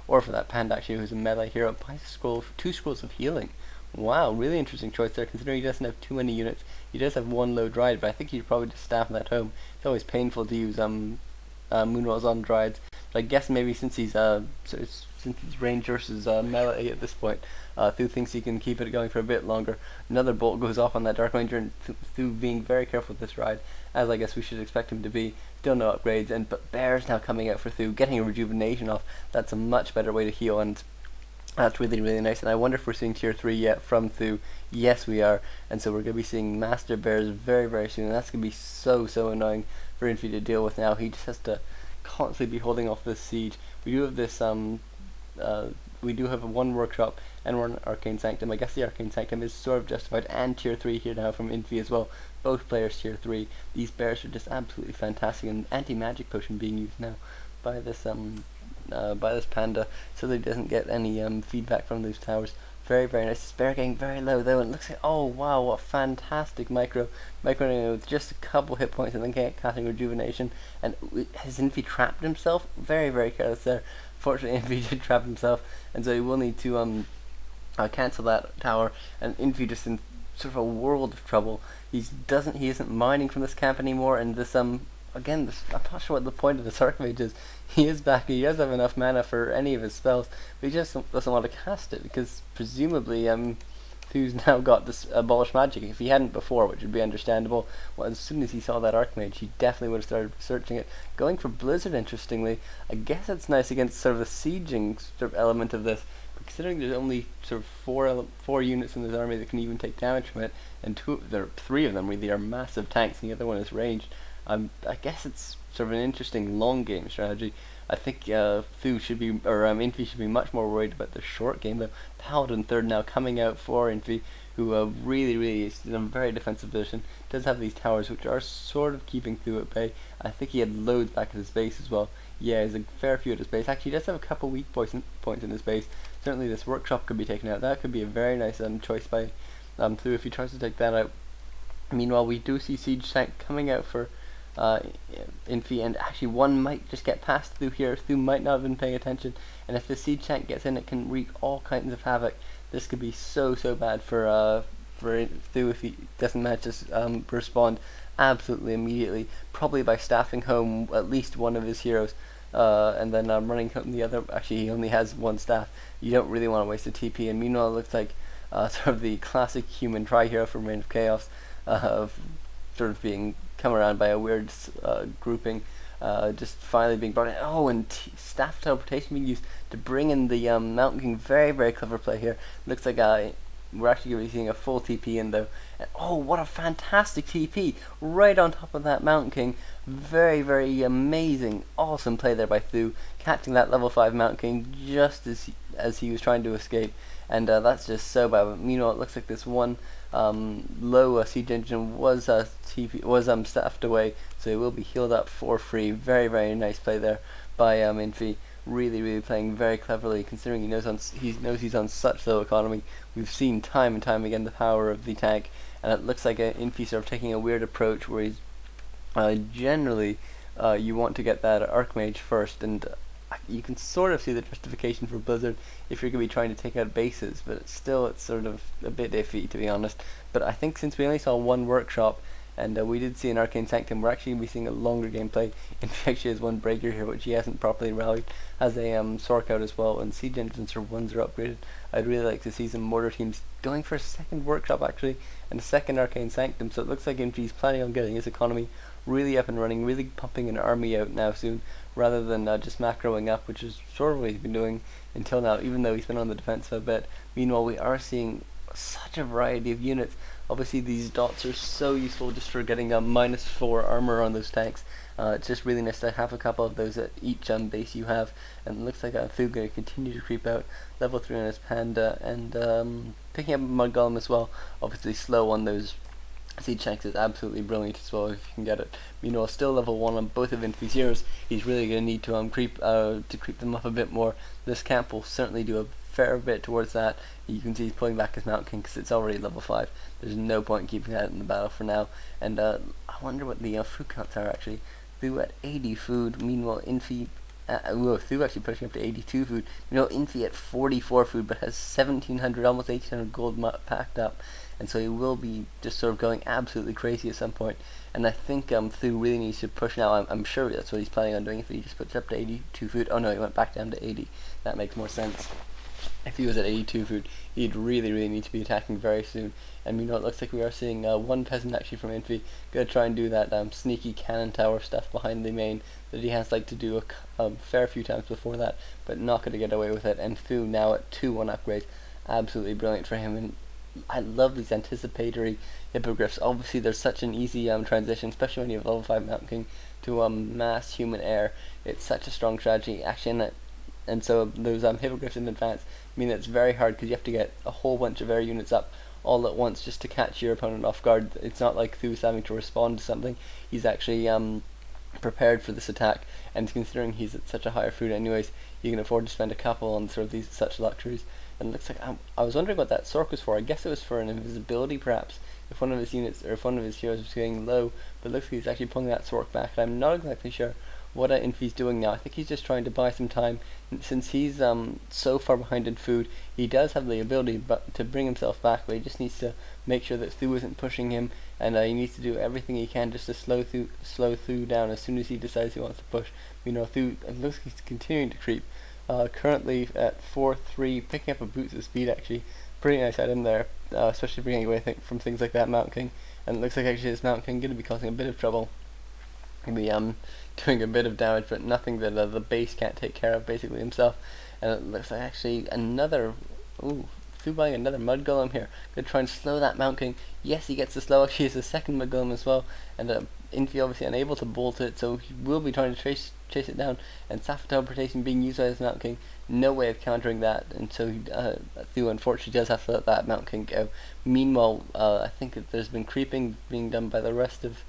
or for that Panda actually, who's a melee hero, buys two scrolls of healing. Wow, really interesting choice there, considering he doesn't have too many units. He does have one low Dryad, but I think he'd probably just staff that home. It's always painful to use Moonrolls on Dryads. But I guess maybe since he's since it's range versus melee at this point, Thu thinks he can keep it going for a bit longer. Another bolt goes off on that Dark Ranger, and Thu being very careful with this ride, as I guess we should expect him to be. Still no upgrades, but Bear's now coming out for Thu, getting a rejuvenation off. That's a much better way to heal, and that's really, really nice. And I wonder if we're seeing tier 3 yet from Thu. Yes, we are. And so we're going to be seeing Master Bears very, very soon. And that's going to be so, so annoying for Infi to deal with now. He just has to constantly be holding off this siege. We do have this, we do have one workshop and one Arcane Sanctum. I guess the Arcane Sanctum is sort of justified, and tier 3 here now from Infi as well. Both players tier 3. These bears are just absolutely fantastic, and anti-magic potion being used now by this Panda, so that he doesn't get any feedback from those towers. Very, very nice. Bear getting very low though, and it looks like, oh wow, what fantastic micro with just a couple hit points, and then casting rejuvenation. And has Infi trapped himself? Very, very careless there. Fortunately, Infi did trap himself, and so he will need to cancel that tower. And Infi just in sort of a world of trouble. He isn't mining from this camp anymore, and this again, I'm not sure what the point of this Archmage is. He is back, he does have enough mana for any of his spells, but he just doesn't want to cast it, because presumably Thu's now got this abolish magic. If he hadn't before, which would be understandable, well, as soon as he saw that Archmage, he definitely would have started researching it. Going for Blizzard, interestingly, I guess it's nice against sort of the sieging sort of element of this, but considering there's only sort of four units in this army that can even take damage from it, and three of them really are massive tanks, and the other one is ranged. I guess it's sort of an interesting long game strategy. I think Thu should be, or Infi should be much more worried about the short game though. Paladin third now coming out for Infi, who really is in a very defensive position. Does have these towers which are sort of keeping Thu at bay. I think he had loads back at his base as well. Yeah, there's a fair few at his base. Actually, he does have a couple weak points in his base. Certainly this workshop could be taken out. That could be a very nice choice by Thu if he tries to take that out. Meanwhile, we do see Siege Tank coming out for Infi, and actually one might just get past Thu here. Thu might not have been paying attention, and if the siege tank gets in, it can wreak all kinds of havoc. This could be so bad for Thu if he doesn't manage to respond absolutely immediately, probably by staffing home at least one of his heroes, and then running home the other. Actually, he only has one staff. You don't really want to waste a TP, and meanwhile it looks like sort of the classic human tri-hero from Reign of Chaos, sort of being come around by a weird grouping, just finally being brought in. Oh, and staff teleportation being used to bring in the Mountain King. Very clever play here. Looks like we're actually going to be seeing a full TP in though. And oh, what a fantastic TP right on top of that Mountain King. Very amazing, awesome play there by Thu, catching that level 5 Mountain King just as he was trying to escape. And that's just so bad. But meanwhile, it looks like this one low siege engine was staffed away, so it will be healed up for free. Very nice play there by Infi. Really playing very cleverly, considering he knows he's on such low economy. We've seen time and time again the power of the tank, and it looks like Infi sort of taking a weird approach where he's generally you want to get that Archmage first, and you can sort of see the justification for Blizzard if you're going to be trying to take out bases, but it's sort of a bit iffy, to be honest. But I think since we only saw one workshop, and we did see an Arcane Sanctum, we're actually going to be seeing a longer gameplay. Infi actually has one breaker here, which he hasn't properly rallied. Has a Sork out as well, and siege engines or ones are upgraded. I'd really like to see some mortar teams going for a second workshop actually, and a second Arcane Sanctum. So it looks like Infi's planning on getting his economy really up and running, really pumping an army out now soon, rather than just macroing up, which is sort of what he's been doing until now, even though he's been on the defense a bit. Meanwhile, we are seeing such a variety of units. Obviously, these dots are so useful just for getting a -4 armor on those tanks. It's just really nice to have a couple of those at each base you have, and it looks like Thu going to continue to creep out. Level 3 on his Panda, and picking up a Mud Golem as well. Obviously slow on those siege tanks is absolutely brilliant as well if you can get it. Meanwhile, still level 1 on both of Infi's heroes. He's really going to need to creep them up a bit more. This camp will certainly do a fair bit towards that. You can see he's pulling back his Mountain King because it's already level 5. There's no point in keeping that in the battle for now. And I wonder what the food counts are actually. Thu at 80 food. Meanwhile, Infi Whoa, Thu actually pushing up to 82 food. Infi at 44 food, but has 1,700, almost 1,800 gold packed up, and so he will be just sort of going absolutely crazy at some point. And I think Thu really needs to push now. I'm sure that's what he's planning on doing if he just puts up to 82 food. Oh no, he went back down to 80. That makes more sense. If he was at 82 food, he'd really need to be attacking very soon. And it looks like we are seeing one peasant actually from Infi gonna try and do that sneaky cannon tower stuff behind the main that he has liked to do a fair few times before that, but not gonna get away with it. And Thu now at 2-1 upgrades, absolutely brilliant for him. And I love these anticipatory hippogriffs. Obviously, there's such an easy transition, especially when you have level 5 Mountain King to mass human heir. It's such a strong strategy, actually, and so those hippogriffs in advance mean that it's very hard because you have to get a whole bunch of air units up all at once just to catch your opponent off guard. It's not like Thu's having to respond to something. He's actually prepared for this attack, and considering he's at such a higher food anyways, you can afford to spend a couple on sort of these such luxuries. And it looks like I was wondering what that Sork was for. I guess it was for an invisibility perhaps, if one of his units or if one of his heroes was getting low, but it looks like he's actually pulling that Sork back, and I'm not exactly sure what Infi's doing now. I think he's just trying to buy some time. Since he's so far behind in food, he does have the ability to bring himself back, but he just needs to make sure that Thu isn't pushing him, and he needs to do everything he can just to slow Thu down as soon as he decides he wants to push. Thu, it looks like he's continuing to creep. Currently at 4-3, picking up a boost of speed actually. Pretty nice item there, especially for getting away from things like that Mountain King. And it looks like actually this Mountain King going to be causing a bit of trouble. Maybe doing a bit of damage, but nothing that the base can't take care of basically himself. And it looks like actually another, Thu buying another Mud Golem here. Gonna try and slow that Mountain King. Yes, he gets the slow. Actually, it's a second Mud Golem as well. And Infi obviously unable to bolt it, so he will be trying to chase it down. And Sapphire Teleportation being used by this Mountain King, no way of countering that. And so Thu unfortunately does have to let that Mountain King go. Meanwhile, I think that there's been creeping being done by the rest of,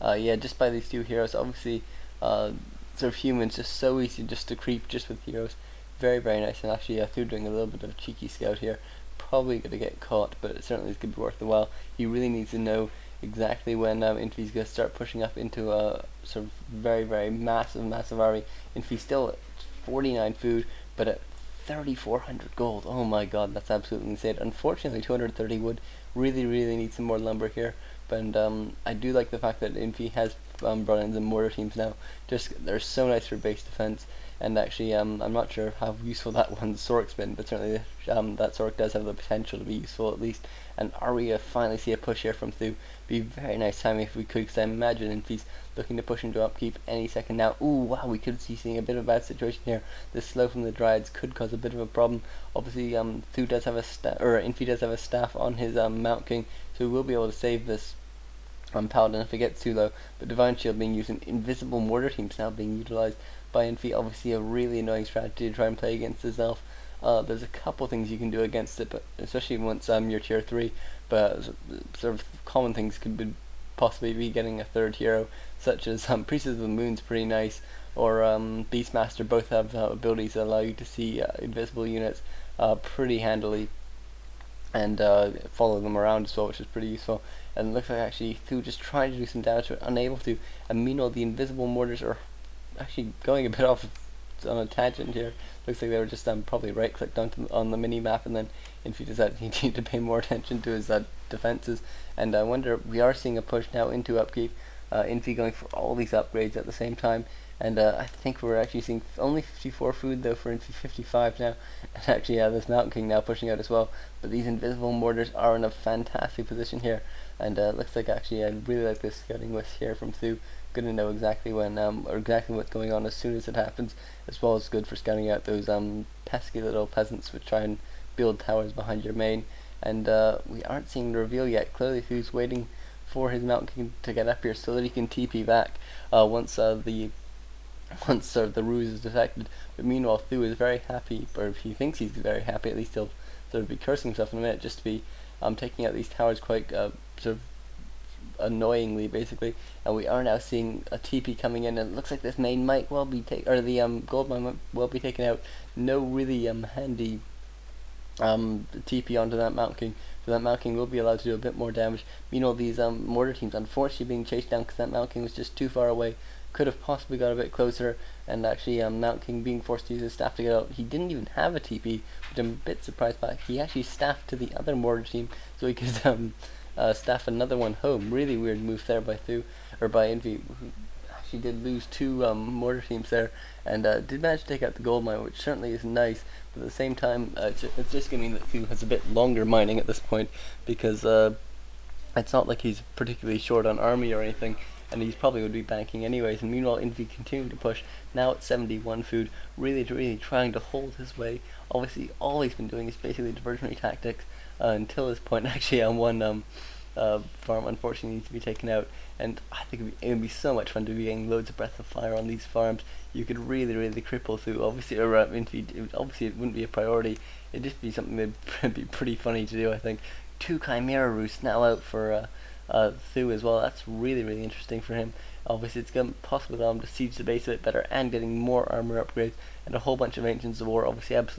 just by these two heroes. Obviously, sort of humans, just so easy just to creep just with heroes. Very nice. And actually, Thu doing a little bit of a cheeky scout here. Probably going to get caught, but it certainly is going to be worth the while. He really needs to know exactly when Infi's going to start pushing up into a sort of very massive army. Infi's still at 49 food, but at 3,400 gold. Oh my god, that's absolutely insane. Unfortunately, 230 wood. Really need some more lumber here. But I do like the fact that Infi has brought in the mortar teams now. Just they're so nice for base defense. And actually, I'm not sure how useful that one Sork's been, but certainly that Sork does have the potential to be useful at least. And are we to finally see a push here from Thu? Be very nice timing if we could, because I imagine Infi's looking to push into upkeep any second now. Ooh, wow, we could see seeing a bit of a bad situation here. The slow from the Dryads could cause a bit of a problem. Obviously, Thu does have a Infi does have a staff on his Mount King, so we will be able to save this Paladin if it gets too low. But Divine Shield being used, and invisible mortar teams now being utilized by Infi, obviously a really annoying strategy to try and play against his elf. There's a couple things you can do against it, but especially once you're tier 3, but sort of common things could possibly be getting a third hero, such as Priestess of the Moon's pretty nice, or Beastmaster. Both have abilities that allow you to see invisible units pretty handily, and follow them around as well, which is pretty useful. And it looks like actually Thu just trying to do some damage but unable to, and meanwhile the invisible mortars are actually going a bit off on a tangent here. Looks like they were just probably right clicked on the mini map, and then Infi decided he needed to pay more attention to his defenses. And I wonder, we are seeing a push now into upkeep. Infi going for all these upgrades at the same time, and I think we're actually seeing only 54 food though for Infi, 55 now. And actually, this Mountain King now pushing out as well. But these invisible mortars are in a fantastic position here, and looks like actually I really like this scouting list here from Thu. Good to know exactly when or exactly what's going on as soon as it happens, as well as good for scouting out those pesky little peasants which try and build towers behind your main. And we aren't seeing the reveal yet. Clearly Thu's waiting for his Mountain King to get up here so that he can TP back once the ruse is detected. But meanwhile, Thu is very happy, or if he thinks he's very happy, at least he'll sort of be cursing himself in a minute just to be taking out these towers quite sort of annoyingly, basically. And we are now seeing a TP coming in, and it looks like this main might well be the gold mine might well be taken out. No really handy TP onto that Mountain King, so that Mountain King will be allowed to do a bit more damage. Meanwhile, these mortar teams unfortunately being chased down because that Mountain King was just too far away. could have possibly got a bit closer, and actually Mount King being forced to use his staff to get out. He didn't even have a TP, which I'm a bit surprised by. He actually staffed to the other mortar team so he could staff another one home. Really weird move there by Infi, who actually did lose two mortar teams there, and did manage to take out the gold mine, which certainly is nice. But at the same time, it's just going to mean that Thu has a bit longer mining at this point, because it's not like he's particularly short on army or anything, and he's probably would be banking anyways. And meanwhile, Infi continuing to push, now at 71 food, really trying to hold his way. Obviously, all he's been doing is basically diversionary tactics until this point. Actually, on one farm unfortunately needs to be taken out, and I think it would be so much fun to be getting loads of breath of fire on these farms. You could really cripple through. Obviously, obviously it wouldn't be a priority. It'd just be something that'd be pretty funny to do, I think. 2 Chimera Roosts now out for Thu as well. That's really interesting for him. Obviously, it's going to possibly allow him to siege the base a bit better and getting more armor upgrades and a whole bunch of Ancients of War. Obviously, absolutely